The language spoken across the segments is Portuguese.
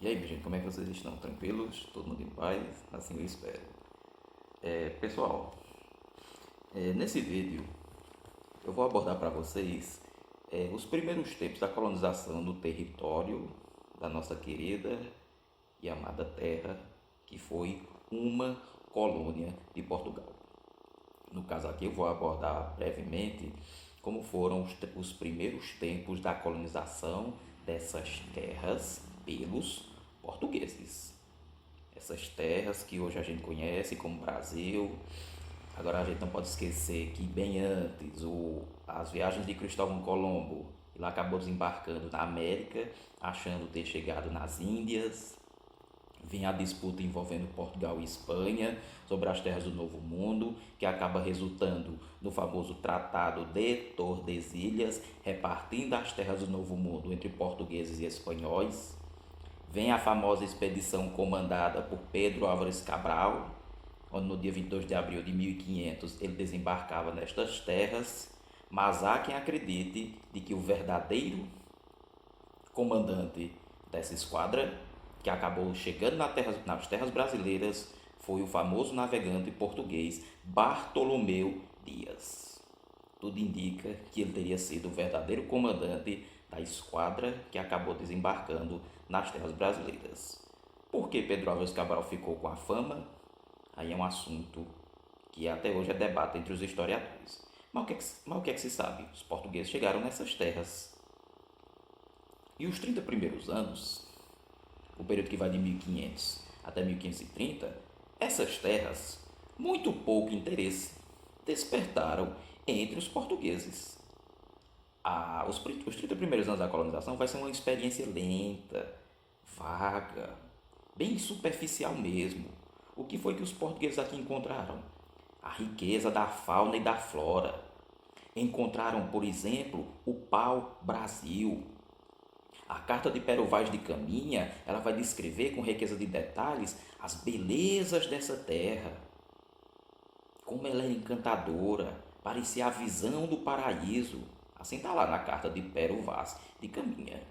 E aí, minha gente, como é que vocês estão? Tranquilos? Todo mundo em paz? Assim eu espero. Pessoal, nesse vídeo eu vou abordar para vocês os primeiros tempos da colonização do território da nossa querida e amada terra, que foi uma colônia de Portugal. No caso aqui eu vou abordar brevemente como foram os primeiros tempos da colonização dessas terras pelos portugueses. Essas terras que hoje a gente conhece como Brasil. Agora a gente não pode esquecer que bem antes as viagens de Cristóvão Colombo, ele acabou desembarcando na América, achando ter chegado nas Índias. Vem a disputa envolvendo Portugal e Espanha sobre as terras do Novo Mundo, que acaba resultando no famoso Tratado de Tordesilhas, repartindo as terras do Novo Mundo entre portugueses e espanhóis. Vem a famosa expedição comandada por Pedro Álvares Cabral, onde no dia 22 de abril de 1500 ele desembarcava nestas terras, mas há quem acredite de que o verdadeiro comandante dessa esquadra, que acabou chegando nas terras brasileiras, foi o famoso navegante português Bartolomeu Dias. Tudo indica que ele teria sido o verdadeiro comandante da esquadra que acabou desembarcando nas terras brasileiras. Por que Pedro Álvares Cabral ficou com a fama? Aí é um assunto que até hoje é debate entre os historiadores. Mas o que é que se sabe? Os portugueses chegaram nessas terras. E os 30 primeiros anos, o período que vai de 1500 até 1530, essas terras, muito pouco interesse, despertaram entre os portugueses. Os 30 primeiros anos da colonização vai ser uma experiência lenta, vaga, bem superficial mesmo. O que foi que os portugueses aqui encontraram? A riqueza da fauna e da flora. Encontraram, por exemplo, o pau-brasil. A carta de Pero Vaz de Caminha, ela vai descrever com riqueza de detalhes as belezas dessa terra. Como ela é encantadora, parecia a visão do paraíso. Assim está lá na carta de Pero Vaz de Caminha.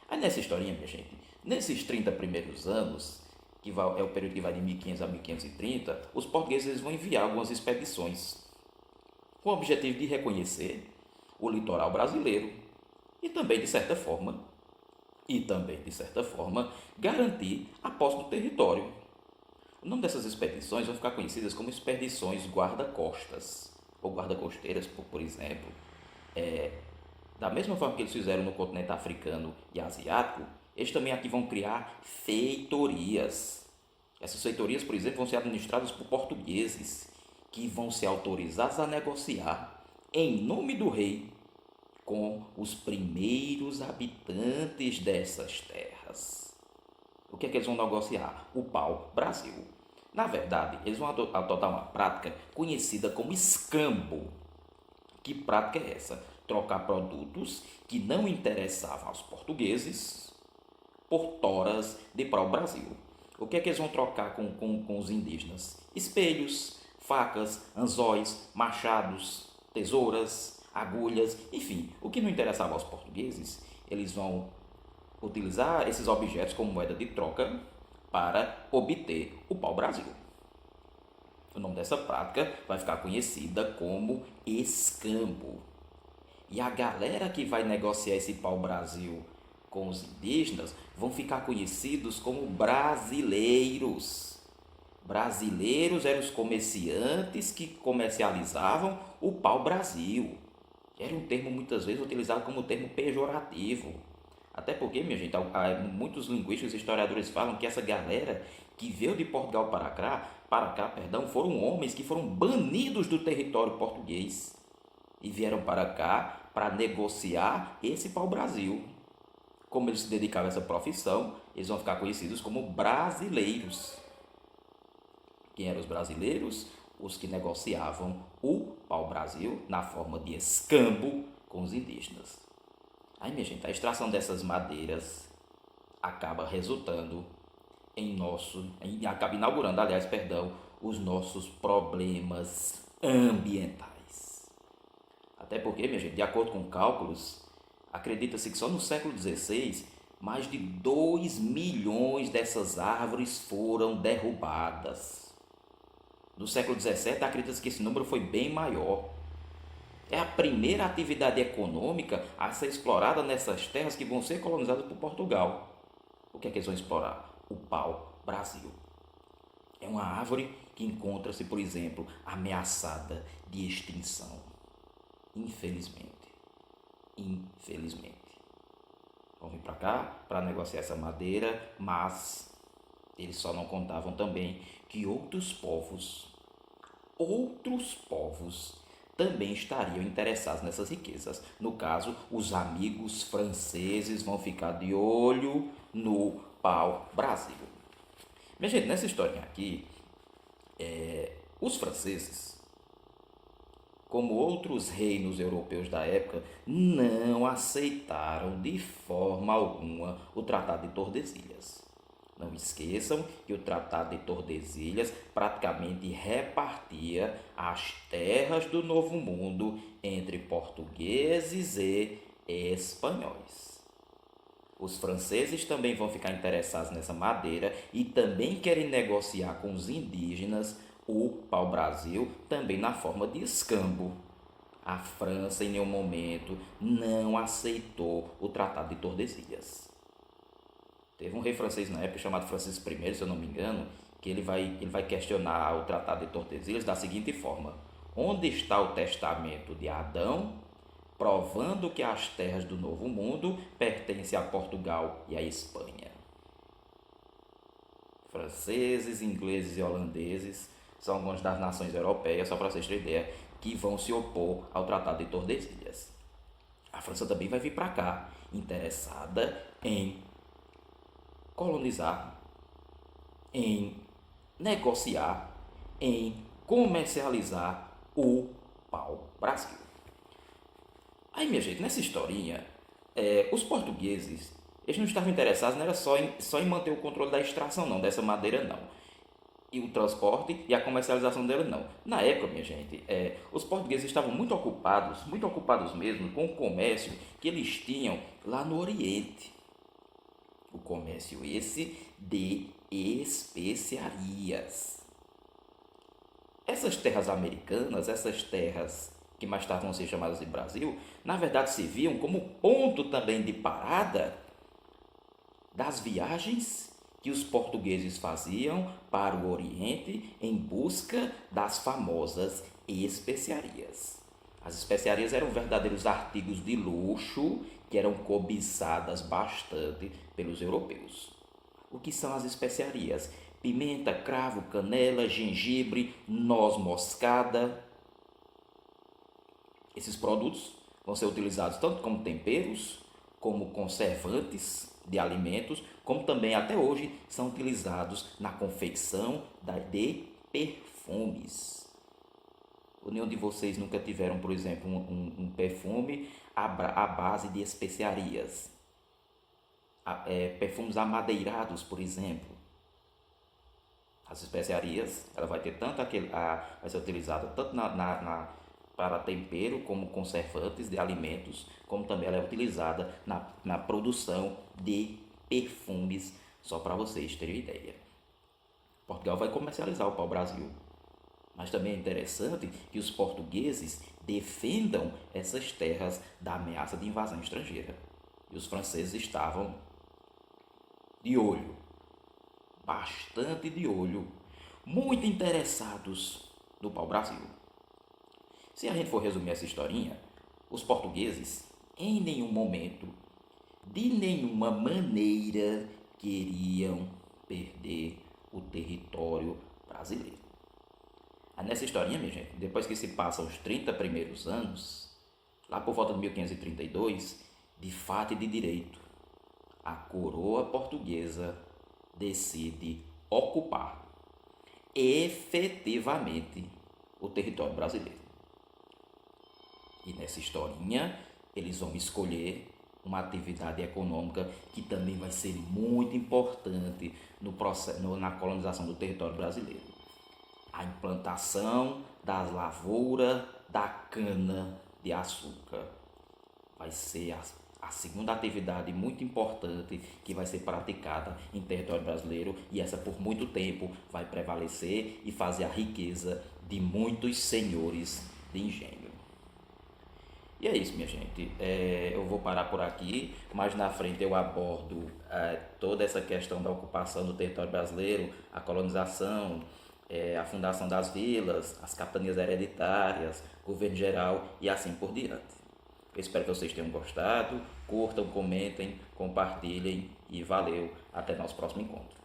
Aí nessa historinha, minha gente, nesses 30 primeiros anos, é o período que vai de 1500 a 1530, os portugueses vão enviar algumas expedições com o objetivo de reconhecer o litoral brasileiro e também, de certa forma, garantir a posse do território. O nome dessas expedições vão ficar conhecidas como expedições guarda-costas ou guarda-costeiras, por exemplo. Da mesma forma que eles fizeram no continente africano e asiático, eles também aqui vão criar feitorias. Essas feitorias, por exemplo, vão ser administradas por portugueses, que vão ser autorizados a negociar em nome do rei com os primeiros habitantes dessas terras. O que é que eles vão negociar? O pau-brasil. Na verdade, eles vão adotar uma prática conhecida como escambo. Que prática é essa? Trocar produtos que não interessavam aos portugueses por toras de pau-brasil. O que é que eles vão trocar com os indígenas? Espelhos, facas, anzóis, machados, tesouras, agulhas, enfim, o que não interessava aos portugueses, eles vão utilizar esses objetos como moeda de troca para obter o pau-brasil. O nome dessa prática vai ficar conhecida como escambo. E a galera que vai negociar esse pau-brasil com os indígenas vão ficar conhecidos como brasileiros. Brasileiros eram os comerciantes que comercializavam o pau-brasil. Era um termo muitas vezes utilizado como termo pejorativo. Até porque, minha gente, muitos linguistas e historiadores falam que essa galera que veio de Portugal para cá, foram homens que foram banidos do território português e vieram para cá para negociar esse pau-brasil. Como eles se dedicavam a essa profissão, eles vão ficar conhecidos como brasileiros. Quem eram os brasileiros? Os que negociavam o pau-brasil na forma de escambo com os indígenas. Aí, minha gente, a extração dessas madeiras acaba resultando acaba inaugurando, os nossos problemas ambientais. Até porque, minha gente, de acordo com cálculos, acredita-se que só no século XVI mais de 2 milhões dessas árvores foram derrubadas. No século XVII, acredita-se que esse número foi bem maior. É a primeira atividade econômica a ser explorada nessas terras que vão ser colonizadas por Portugal. O que é que eles vão explorar? O pau-brasil. É uma árvore que encontra-se, por exemplo, ameaçada de extinção. Infelizmente. Infelizmente. Vão vir para cá para negociar essa madeira, mas eles só não contavam também que outros povos também estariam interessados nessas riquezas. No caso, os amigos franceses vão ficar de olho no pau-brasil. Minha gente, nessa historinha aqui, os franceses, como outros reinos europeus da época, não aceitaram de forma alguma o Tratado de Tordesilhas. Não esqueçam que o Tratado de Tordesilhas praticamente repartia as terras do Novo Mundo entre portugueses e espanhóis. Os franceses também vão ficar interessados nessa madeira e também querem negociar com os indígenas o pau-brasil, também na forma de escambo. A França, em nenhum momento, não aceitou o Tratado de Tordesilhas. Teve um rei francês na época chamado Francisco I, se eu não me engano, que ele vai questionar o Tratado de Tordesilhas da seguinte forma: onde está o testamento de Adão, provando que as terras do Novo Mundo pertencem a Portugal e a Espanha? Franceses, ingleses e holandeses são algumas das nações europeias, só para vocês terem ideia, que vão se opor ao Tratado de Tordesilhas. A França também vai vir para cá, interessada em colonizar, em negociar, em comercializar o pau-brasil. Aí, minha gente, nessa historinha, os portugueses, eles não estavam interessados, não era só em manter o controle da extração, não, dessa madeira, não. E o transporte e a comercialização dela, não. Na época, minha gente, os portugueses estavam muito ocupados mesmo, com o comércio que eles tinham lá no Oriente. O comércio esse de especiarias. Essas terras americanas, essas terras que mais tarde vão ser chamadas de Brasil, na verdade serviam como ponto também de parada das viagens que os portugueses faziam para o Oriente em busca das famosas especiarias. As especiarias eram verdadeiros artigos de luxo que eram cobiçadas bastante pelos europeus. O que são as especiarias? Pimenta, cravo, canela, gengibre, noz moscada. Esses produtos vão ser utilizados tanto como temperos, como conservantes de alimentos, como também até hoje são utilizados na confecção de perfumes. Nenhum de vocês nunca tiveram, por exemplo, um perfume à base de especiarias. Perfumes amadeirados, por exemplo. As especiarias, ela vai ter tanto vai ser utilizada tanto para tempero como conservantes de alimentos, como também ela é utilizada na produção de perfumes, só para vocês terem ideia. Portugal vai comercializar o pau-brasil, mas também é interessante que os portugueses defendam essas terras da ameaça de invasão estrangeira. E os franceses estavam de olho, bastante de olho, muito interessados no pau-brasil. Se a gente for resumir essa historinha, os portugueses, em nenhum momento, de nenhuma maneira, queriam perder o território brasileiro. Nessa historinha, minha gente, depois que se passam os 30 primeiros anos, lá por volta de 1532, de fato e de direito, a coroa portuguesa decide ocupar efetivamente o território brasileiro. E nessa historinha, eles vão escolher uma atividade econômica que também vai ser muito importante na colonização do território brasileiro. A implantação das lavouras da cana de açúcar vai ser a segunda atividade muito importante que vai ser praticada em território brasileiro, e essa por muito tempo vai prevalecer e fazer a riqueza de muitos senhores de engenho. E é isso, minha gente. Eu vou parar por aqui, mas na frente eu abordo toda essa questão da ocupação do território brasileiro, a colonização, a fundação das vilas, as capitanias hereditárias, governo geral e assim por diante. Eu espero que vocês tenham gostado, curtam, comentem, compartilhem e valeu. Até nosso próximo encontro.